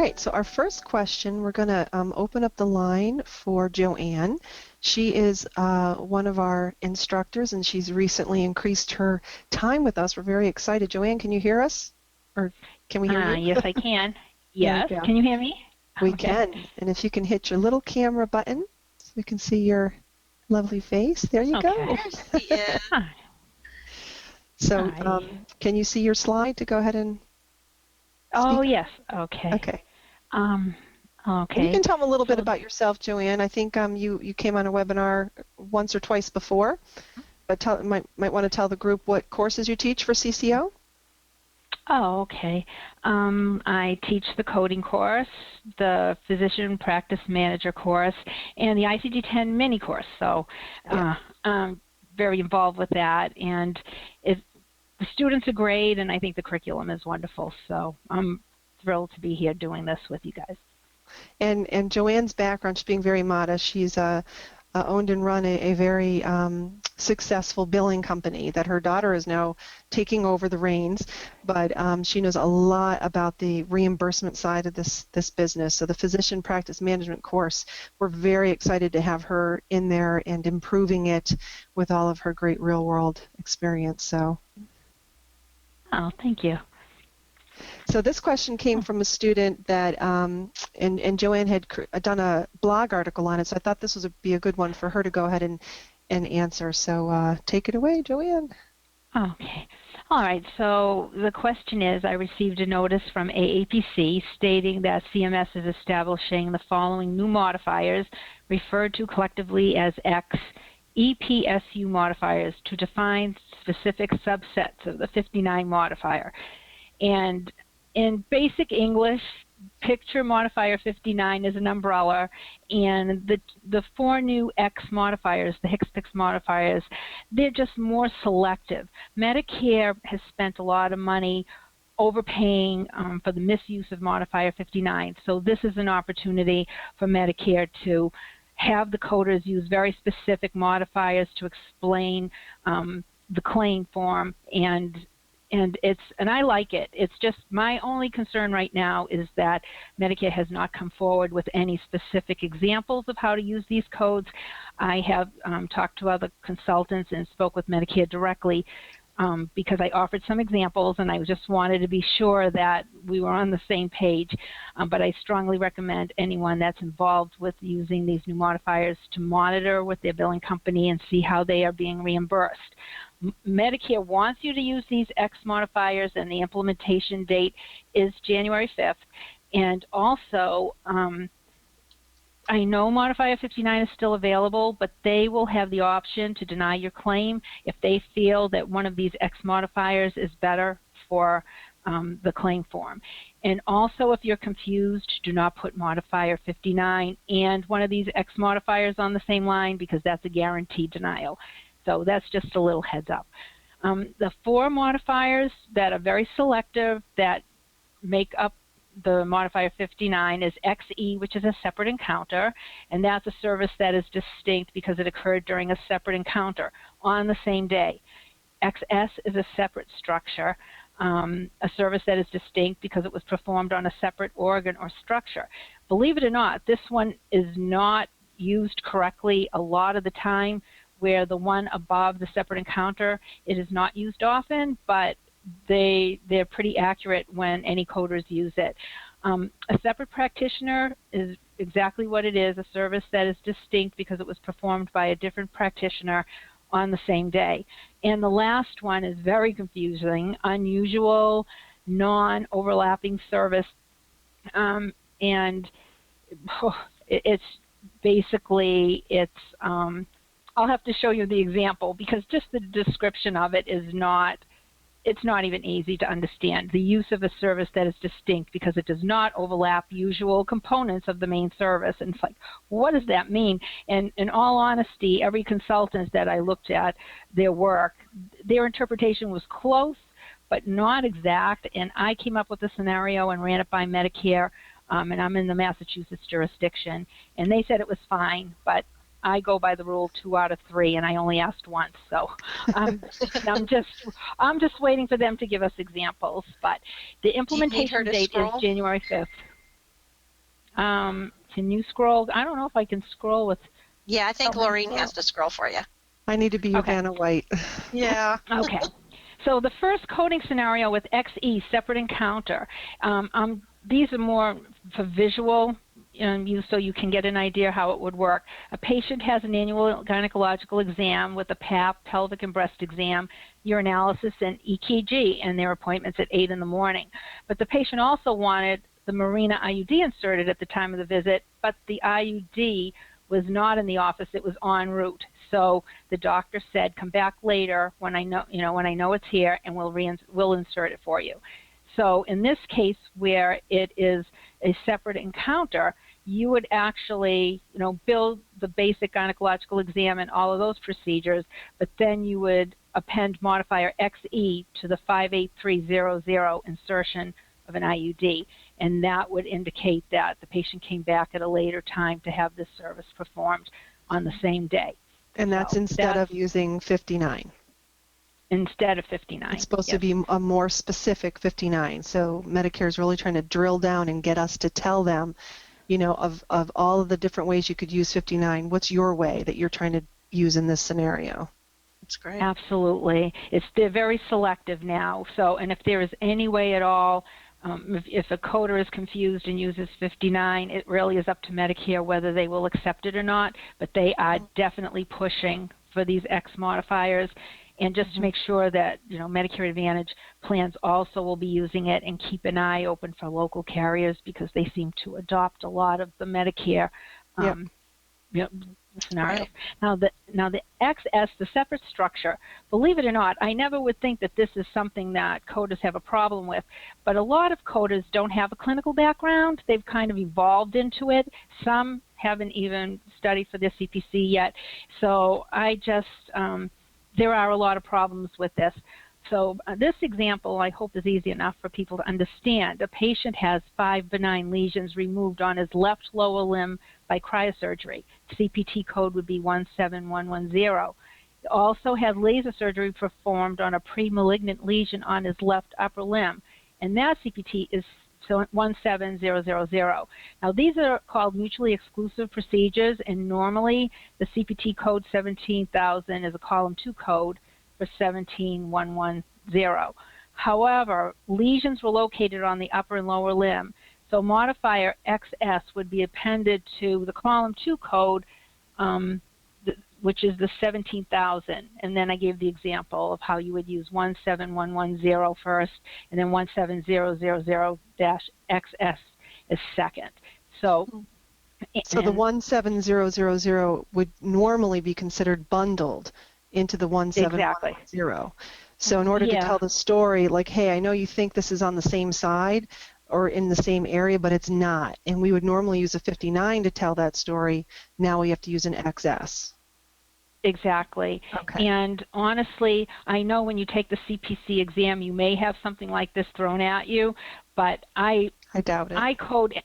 right, so our first question, we're going to open up the line for Joanne. She is one of our instructors, and she's recently increased her time with us. We're very excited. Joanne, can you hear us? Or can we hear you? Yes, I can. Yes. Can you hear me? We can. And if you can hit your little camera button so we can see your lovely face. There you go. Yeah. So can you see your slide to go ahead and Oh, yes. Okay. Okay. Okay. You can tell them a little bit about yourself, Joanne. I think you came on a webinar once or twice before, but might want to tell the group what courses you teach for CCO. Oh, okay. I teach the coding course, the physician practice manager course, and the ICD-10 Mini Course. So I'm very involved with that, and the students are great, and I think the curriculum is wonderful. So I'm thrilled to be here doing this with you guys. And Joanne's background, she's being very modest. She's owned and run a very successful billing company that her daughter is now taking over the reins, but she knows a lot about the reimbursement side of this business. So the physician practice management course, we're very excited to have her in there and improving it with all of her great real world experience. So. Oh, thank you. So this question came from a student that, and Joanne had done a blog article on it, so I thought this would be a good one for her to go ahead and answer. So take it away, Joanne. Okay. All right. So the question is, I received a notice from AAPC stating that CMS is establishing the following new modifiers referred to collectively as X-EPSU modifiers to define specific subsets of the 59 modifier. And in basic English, picture modifier 59 is an umbrella, and the four new X modifiers, the X-EPSU modifiers, they're just more selective. Medicare has spent a lot of money overpaying for the misuse of modifier 59, so this is an opportunity for Medicare to have the coders use very specific modifiers to explain the claim form, and I like it. It's just my only concern right now is that Medicare has not come forward with any specific examples of how to use these codes. I have talked to other consultants and spoke with Medicare directly because I offered some examples, and I just wanted to be sure that we were on the same page. But I strongly recommend anyone that's involved with using these new modifiers to monitor with their billing company and see how they are being reimbursed. Medicare wants you to use these X modifiers, and the implementation date is January 5th. And also, I know modifier 59 is still available, but they will have the option to deny your claim if they feel that one of these X modifiers is better for the claim form. And also, if you're confused, do not put modifier 59 and one of these X modifiers on the same line, because that's a guaranteed denial. So that's just a little heads up. The four modifiers that are very selective that make up the modifier 59 is XE, which is a separate encounter, and that's a service that is distinct because it occurred during a separate encounter on the same day. XS is a separate structure, a service that is distinct because it was performed on a separate organ or structure. Believe it or not, this one is not used correctly a lot of the time, where the one above the separate encounter, it is not used often, but they're pretty accurate when any coders use it. A separate practitioner is exactly what it is, a service that is distinct because it was performed by a different practitioner on the same day. And the last one is very confusing, unusual, non-overlapping service, and it's basically, I'll have to show you the example because just the description of it is it's not even easy to understand. The use of a service that is distinct because it does not overlap usual components of the main service. And it's like, what does that mean? And in all honesty, every consultant that I looked at their work, their interpretation was close, but not exact. And I came up with a scenario and ran it by Medicare, and I'm in the Massachusetts jurisdiction. And they said it was fine, but I go by the rule 2 out of 3, and I only asked once, so I'm just waiting for them to give us examples. But the implementation date is January 5th. Can you scroll? I don't know if I can scroll with. Yeah, I think Help me Laureen scroll. has to scroll for you. I need to be your Okay. Vanna White. Yeah. Okay. So the first coding scenario with XE, separate encounter, these are more for visual so you can get an idea how it would work. A patient has an annual gynecological exam with a PAP, pelvic and breast exam, urinalysis, and EKG, and their appointments at 8 in the morning. But the patient also wanted the Mirena IUD inserted at the time of the visit, but the IUD was not in the office, it was en route. So the doctor said, come back later when I know it's here, and we'll insert it for you. So in this case, where it is a separate encounter, you would actually, bill the basic gynecological exam and all of those procedures, but then you would append modifier XE to the 58300 insertion of an IUD, and that would indicate that the patient came back at a later time to have this service performed on the same day. And that's instead of using 59. Instead of 59. It's supposed to be a more specific 59. So Medicare is really trying to drill down and get us to tell them, of all of the different ways you could use 59, what's your way that you're trying to use in this scenario? That's great. Absolutely. They're very selective now. So, and if there is any way at all, if a coder is confused and uses 59, it really is up to Medicare whether they will accept it or not, but they are definitely pushing for these X modifiers. And just to make sure that, Medicare Advantage plans also will be using it, and keep an eye open for local carriers because they seem to adopt a lot of the Medicare scenarios. Right. Now the XS, the separate structure, believe it or not, I never would think that this is something that coders have a problem with, but a lot of coders don't have a clinical background. They've kind of evolved into it. Some haven't even studied for their CPC yet. So there are a lot of problems with this. So this example, I hope, is easy enough for people to understand. A patient has 5 benign lesions removed on his left lower limb by cryosurgery. CPT code would be 17110. He also had laser surgery performed on a pre-malignant lesion on his left upper limb, and that CPT is 17000. Now these are called mutually exclusive procedures, and normally the CPT code 17000 is a column 2 code for 17110. However, lesions were located on the upper and lower limb, so modifier XS would be appended to the column 2 code, which is the 17,000. And then I gave the example of how you would use 17110 first, and then 17000-XS is second. So the 17000 would normally be considered bundled into the 17110. Exactly. So in order to tell the story, like, hey, I know you think this is on the same side or in the same area, but it's not. And we would normally use a 59 to tell that story. Now we have to use an XS. Exactly. Okay. And honestly, I know when you take the CPC exam, you may have something like this thrown at you, but I doubt it. I code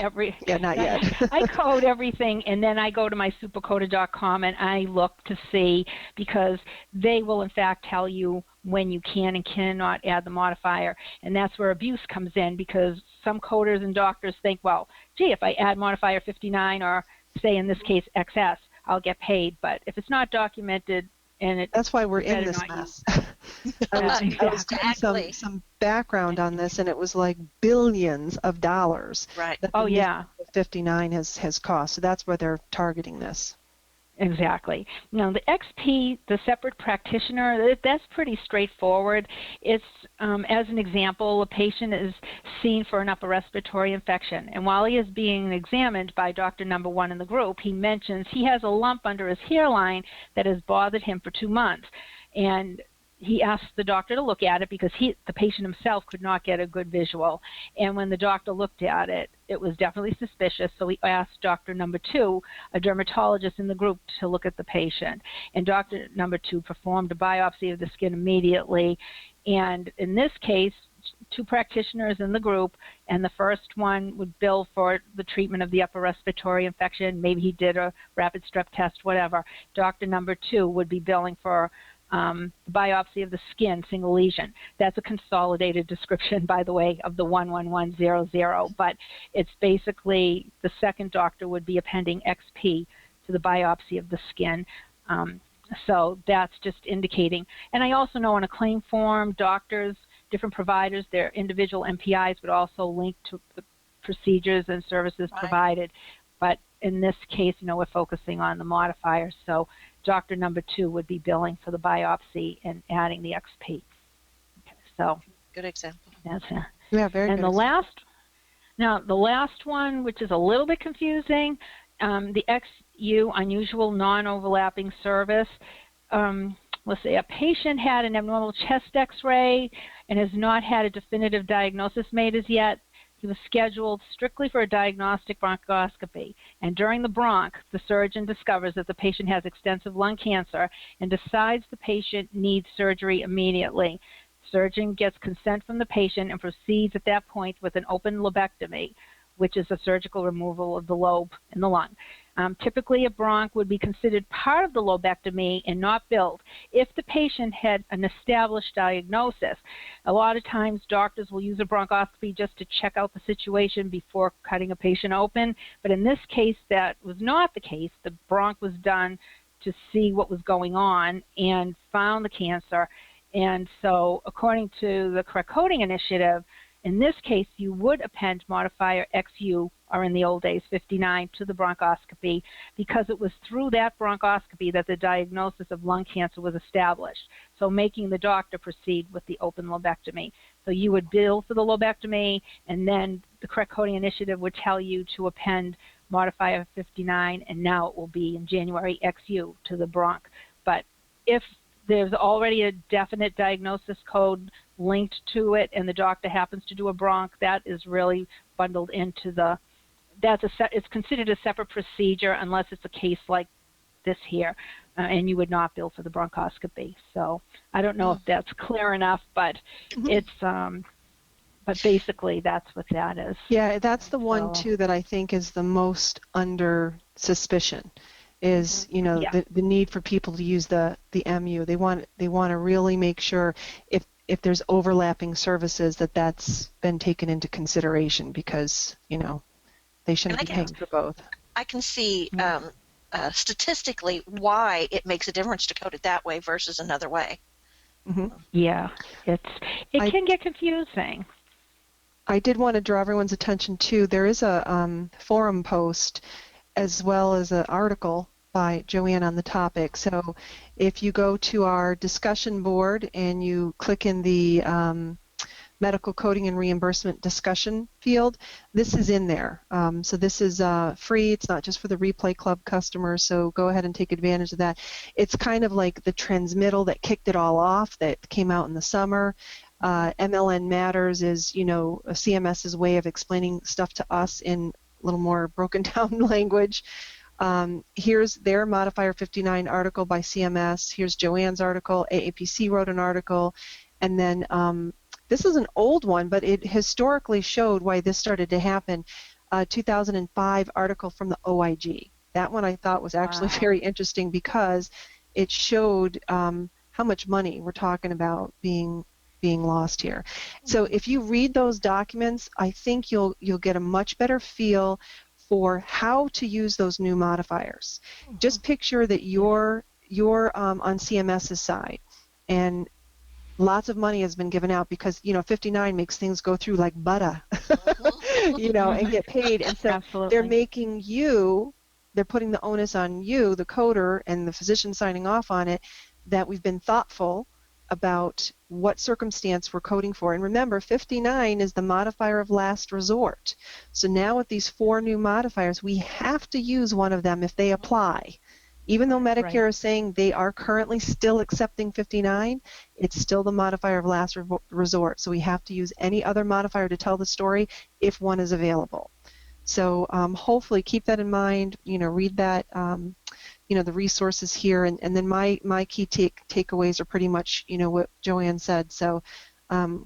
every not yet. I code everything, and then I go to my supercoder.com and I look to see, because they will in fact tell you when you can and cannot add the modifier, and that's where abuse comes in, because some coders and doctors think, well, gee, if I add modifier 59, or say in this case XS, I'll get paid. But if it's not documented, and that's why we're in this mess. I was doing some background on this, and it was like billions of dollars. Right. That the 59 has cost. So that's where they're targeting this. Exactly. Now the XP, the separate practitioner, that's pretty straightforward. It's, as an example, a patient is seen for an upper respiratory infection, and while he is being examined by Dr. Number 1 in the group, he mentions he has a lump under his hairline that has bothered him for 2 months, and he asked the doctor to look at it because the patient himself could not get a good visual. And when the doctor looked at it, it was definitely suspicious. So he asked Dr. Number 2, a dermatologist in the group, to look at the patient. And Dr. Number 2 performed a biopsy of the skin immediately. And in this case, 2 practitioners in the group, and the first one would bill for the treatment of the upper respiratory infection. Maybe he did a rapid strep test, whatever. Dr. Number 2 would be billing for biopsy of the skin, single lesion. That's a consolidated description, by the way, of the 11100, but it's basically the second doctor would be appending XP to the biopsy of the skin. So that's just indicating. And I also know on a claim form, doctors, different providers, their individual MPIs would also link to the procedures and services provided. But in this case, we're focusing on the modifier. So doctor number 2 would be billing for the biopsy and adding the XP. Okay, so good example. That's it. Yeah, very good. And the last one, which is a little bit confusing, the XU, unusual non-overlapping service. Let's say a patient had an abnormal chest X-ray and has not had a definitive diagnosis made as yet. He was scheduled strictly for a diagnostic bronchoscopy, and during the bronch, the surgeon discovers that the patient has extensive lung cancer and decides the patient needs surgery immediately. Surgeon gets consent from the patient and proceeds at that point with an open lobectomy, which is a surgical removal of the lobe in the lung. Typically, a bronch would be considered part of the lobectomy and not billed if the patient had an established diagnosis. A lot of times, doctors will use a bronchoscopy just to check out the situation before cutting a patient open, but in this case, that was not the case. The bronch was done to see what was going on and found the cancer. And so, according to the Correct Coding Initiative, in this case, you would append modifier XU, or in the old days 59, to the bronchoscopy because it was through that bronchoscopy that the diagnosis of lung cancer was established, so making the doctor proceed with the open lobectomy. So you would bill for the lobectomy, and then the Correct Coding Initiative would tell you to append modifier 59, and now it will be in January XU to the bronch. But if there's already a definite diagnosis code linked to it and the doctor happens to do a bronch, that is really bundled into the, it's considered a separate procedure unless it's a case like this here, and you would not bill for the bronchoscopy. So I don't know if that's clear enough, but it's, but basically that's what that is. Yeah, that's the one too that I think is the most under suspicion. Is the need for people to use the MU. They want to really make sure if there's overlapping services that's been taken into consideration, because they shouldn't be paying for both. I can see statistically why it makes a difference to code it that way versus another way. Yeah, it can get confusing. I did want to draw everyone's attention to, there is a forum post as well as an article by Joanne on the topic. So if you go to our discussion board and you click in the medical coding and reimbursement discussion field, this is in there. So this is free. It's not just for the Replay Club customers, so go ahead and take advantage of that. It's kind of like the transmittal that kicked it all off that came out in the summer. MLN Matters is, CMS's way of explaining stuff to us in a little more broken down language. Here's their Modifier 59 article by CMS. Here's Joanne's article. AAPC wrote an article. And then this is an old one, but it historically showed why this started to happen. 2005 article from the OIG. That one I thought was actually very interesting because it showed how much money we're talking about being lost here. So if you read those documents, I think you'll get a much better feel for how to use those new modifiers. Just picture that you're on CMS's side, and lots of money has been given out because 59 makes things go through like butter, and get paid. And so they're making they're putting the onus on you, the coder, and the physician signing off on it, that we've been thoughtful about what circumstance we're coding for. And remember, 59 is the modifier of last resort. So now with these 4 new modifiers, we have to use one of them if they apply. Even though Medicare is saying they are currently still accepting 59, it's still the modifier of last resort. So we have to use any other modifier to tell the story if one is available. So hopefully keep that in mind, read that, the resources here, and then my key takeaways are pretty much, what Joanne said. So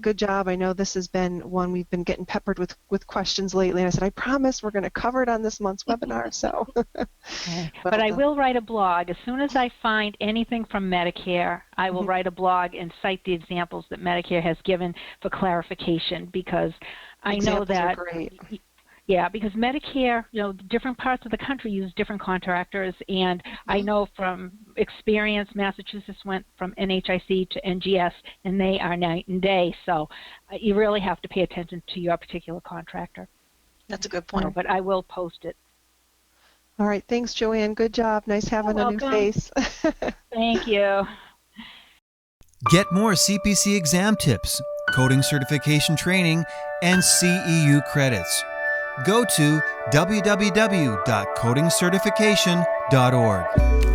good job. I know this has been one we've been getting peppered with questions lately. And I said, I promise we're going to cover it on this month's webinar. So, Okay. well But I done. will write a blog. As soon as I find anything from Medicare, I will write a blog and cite the examples that Medicare has given for clarification, because I know Examples are that, great. yeah, because Medicare, different parts of the country use different contractors, and I know from experience, Massachusetts went from NHIC to NGS, and they are night and day. So you really have to pay attention to your particular contractor. That's a good point. But I will post it. All right. Thanks, Joanne. Good job. Nice having a new face. Thank you. Get more CPC exam tips, coding certification training, and CEU credits. Go to www.codingcertification.org.